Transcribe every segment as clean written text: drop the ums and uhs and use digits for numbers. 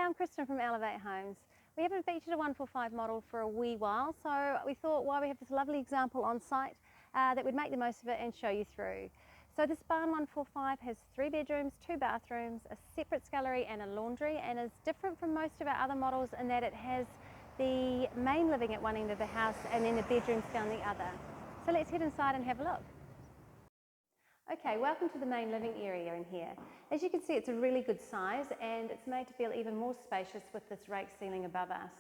I'm Kristen from Elevate Homes. We haven't featured a 145 model for a wee while, so we thought while we have this lovely example on site that we'd make the most of it and show you through. So this barn 145 has 3 bedrooms, 2 bathrooms, a separate scullery and a laundry, and is different from most of our other models in that it has the main living at one end of the house and then the bedrooms down the other. So let's head inside and have a look. Okay, welcome to the main living area in here. As you can see, it's a really good size and it's made to feel even more spacious with this rake ceiling above us.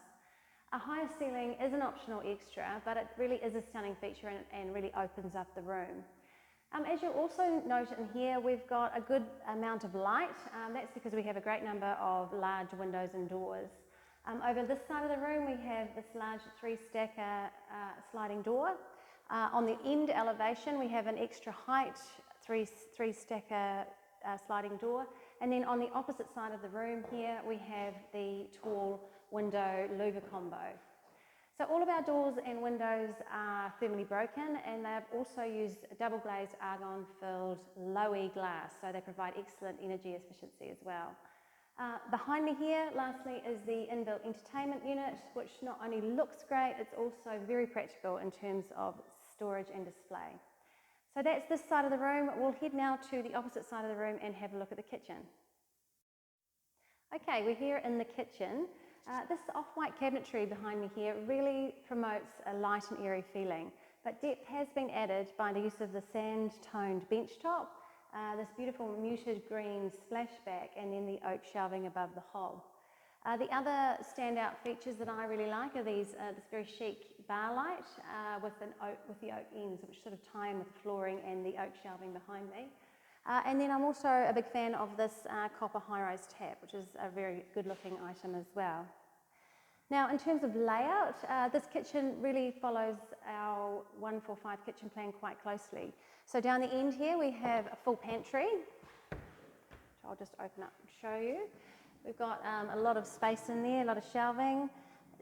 A higher ceiling is an optional extra, but it really is a stunning feature and really opens up the room. As you'll also note in here, we've got a good amount of light. That's because we have a great number of large windows and doors. Over this side of the room, we have this large 3-stacker sliding door. On the end elevation, we have an extra height 3-stacker sliding door, and then on the opposite side of the room here we have the tall window louver combo. So all of our doors and windows are thermally broken, and they've also used double glazed argon filled low E glass, so they provide excellent energy efficiency as well. Behind me here, lastly, is the inbuilt entertainment unit, which not only looks great, it's also very practical in terms of storage and display. So that's this side of the room. We'll head now to the opposite side of the room and have a look at the kitchen. Okay, we're here in the kitchen. This off-white cabinetry behind me here really promotes a light and airy feeling, but depth has been added by the use of the sand-toned bench top, this beautiful muted green splashback, and then the oak shelving above the hob. The other standout features that I really like are this very chic bar light with the oak ends, which sort of tie in with the flooring and the oak shelving behind me. And then I'm also a big fan of this copper high-rise tap, which is a very good-looking item as well. Now, in terms of layout, this kitchen really follows our 145 kitchen plan quite closely. So down the end here, we have a full pantry, which I'll just open up and show you. We've got a lot of space in there, a lot of shelving.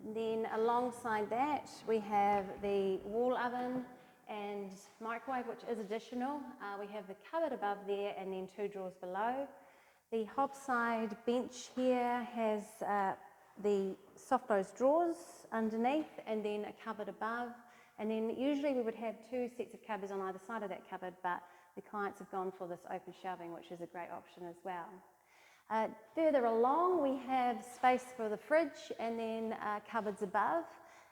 And then alongside that, we have the wall oven and microwave, which is additional. We have the cupboard above there and then 2 drawers below. The hob side bench here has the soft close drawers underneath and then a cupboard above. And then usually we would have 2 sets of cupboards on either side of that cupboard, but the clients have gone for this open shelving, which is a great option as well. Further along, we have space for the fridge and then cupboards above.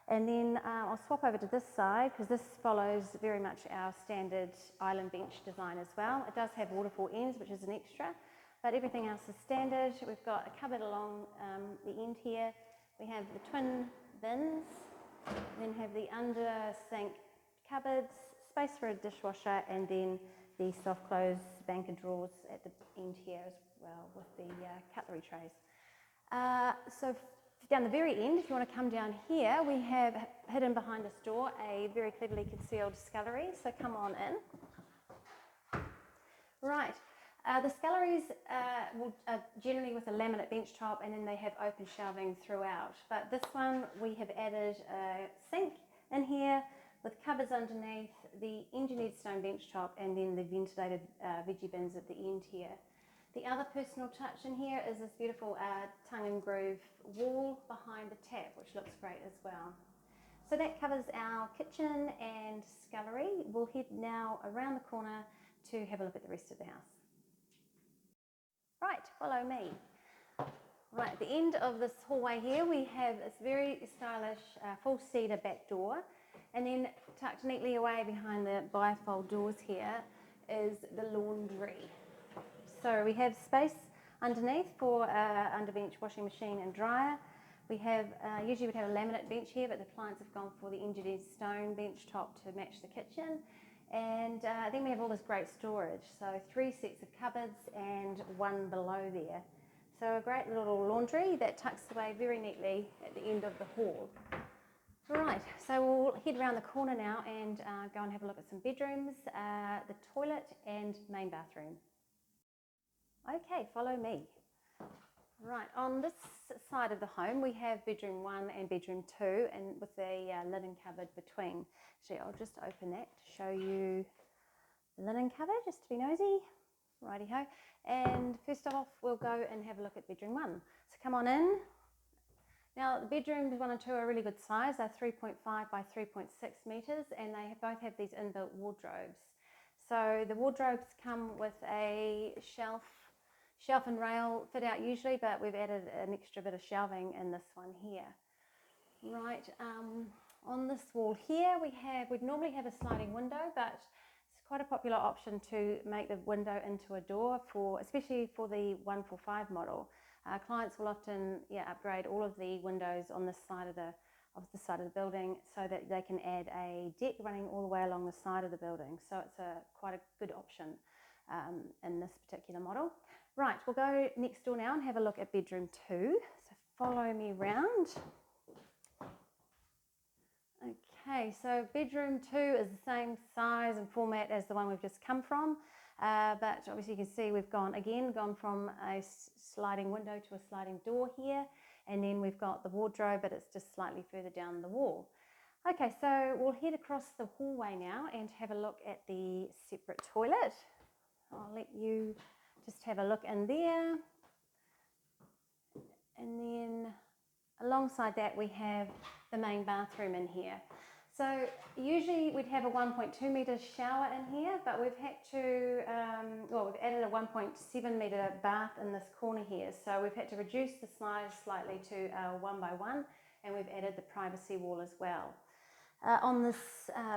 And then I'll swap over to this side because this follows very much our standard island bench design as well. It does have waterfall ends, which is an extra, but everything else is standard. We've got a cupboard along the end here. We have the twin bins, then have the under sink cupboards, space for a dishwasher, and then the soft close bank of drawers at the end here as well with the cutlery trays. So down the very end, if you want to come down here, we have hidden behind this door a very cleverly concealed scullery, so come on in. Right, the sculleries are generally with a laminate bench top, and then they have open shelving throughout, but this one we have added a sink in here with cupboards underneath, the engineered stone bench top, and then the ventilated veggie bins at the end here. The other personal touch in here is this beautiful tongue and groove wall behind the tap, which looks great as well. So that covers our kitchen and scullery. We'll head now around the corner to have a look at the rest of the house. Right, follow me. Right, at the end of this hallway here, we have this very stylish full cedar back door, and then tucked neatly away behind the bifold doors here is the laundry. So we have space underneath for underbench washing machine and dryer. We have, usually we'd have a laminate bench here, but the clients have gone for the engineered stone bench top to match the kitchen. And then we have all this great storage. So 3 sets of cupboards and 1 below there. So a great little laundry that tucks away very neatly at the end of the hall. Right, so we'll head around the corner now and go and have a look at some bedrooms, the toilet and main bathroom. Okay, follow me. Right, on this side of the home we have bedroom 1 and bedroom 2, and with a linen cupboard between. Actually, I'll just open that to show you the linen cupboard, just to be nosy. Righty-ho. And first off, we'll go and have a look at bedroom 1. So come on in. Now, the bedrooms 1 and 2 are really good size. They're 3.5 by 3.6 metres, and they both have these inbuilt wardrobes. So the wardrobes come with a shelf and rail fit out usually, but we've added an extra bit of shelving in this one here. Right, on this wall here we'd normally have a sliding window, but it's quite a popular option to make the window into a door, especially for the 145 model. Clients will often upgrade all of the windows on this side of the building so that they can add a deck running all the way along the side of the building. So it's quite a good option in this particular model. Right, we'll go next door now and have a look at bedroom 2. So follow me round. Okay, so bedroom 2 is the same size and format as the one we've just come from, but obviously you can see we've gone from a sliding window to a sliding door here, and then we've got the wardrobe, but it's just slightly further down the wall. Okay, so we'll head across the hallway now and have a look at the separate toilet. I'll let you just have a look in there, and then alongside that we have the main bathroom in here. So usually we'd have a 1.2 metre shower in here, but we've had to, we've added a 1.7 metre bath in this corner here. So we've had to reduce the size slightly to 1 by 1, and we've added the privacy wall as well. On this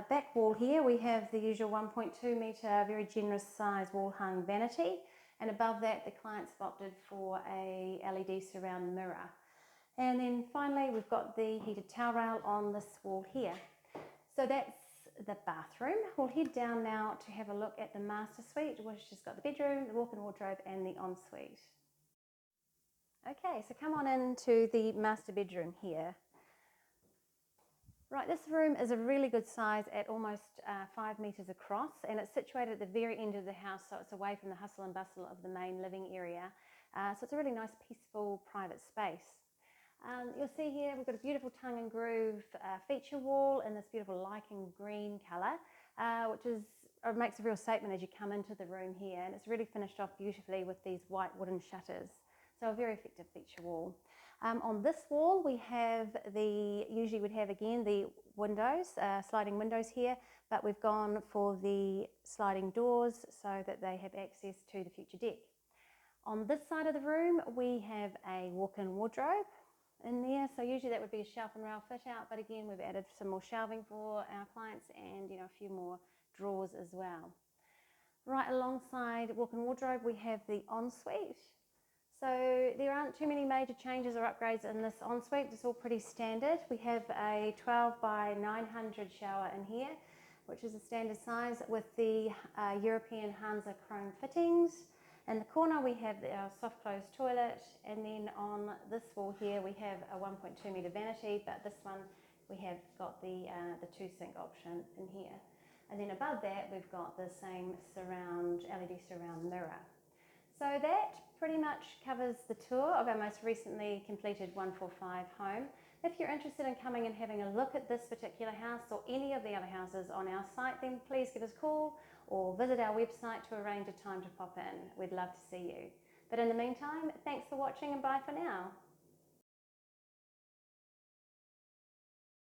back wall here, we have the usual 1.2 metre, very generous size wall hung vanity. And above that, the clients have opted for a LED surround mirror. And then finally, we've got the heated towel rail on this wall here. So that's the bathroom. We'll head down now to have a look at the master suite, which has got the bedroom, the walk-in wardrobe, and the ensuite. Okay, so come on into the master bedroom here. Right, this room is a really good size at almost 5 metres across, and it's situated at the very end of the house, so it's away from the hustle and bustle of the main living area. So it's a really nice, peaceful, private space. You'll see here we've got a beautiful tongue and groove feature wall in this beautiful lichen green colour, which makes a real statement as you come into the room here, and it's really finished off beautifully with these white wooden shutters. So a very effective feature wall. On this wall we have usually we'd have again the windows, sliding windows here, but we've gone for the sliding doors so that they have access to the future deck. On this side of the room we have a walk-in wardrobe in there, so usually that would be a shelf and rail fit out, but again we've added some more shelving for our clients and a few more drawers as well. Right alongside walk-in wardrobe we have the ensuite. So there aren't too many major changes or upgrades in this ensuite. It's all pretty standard. We have a 12 by 900 shower in here, which is a standard size with the European Hansa chrome fittings. In the corner we have our soft close toilet, and then on this wall here we have a 1.2 metre vanity, but this one we have got the 2 sink option in here. And then above that we've got the same LED surround mirror. So that pretty much covers the tour of our most recently completed 145 home. If you're interested in coming and having a look at this particular house or any of the other houses on our site, then please give us a call or visit our website to arrange a time to pop in. We'd love to see you. But in the meantime, thanks for watching and bye for now.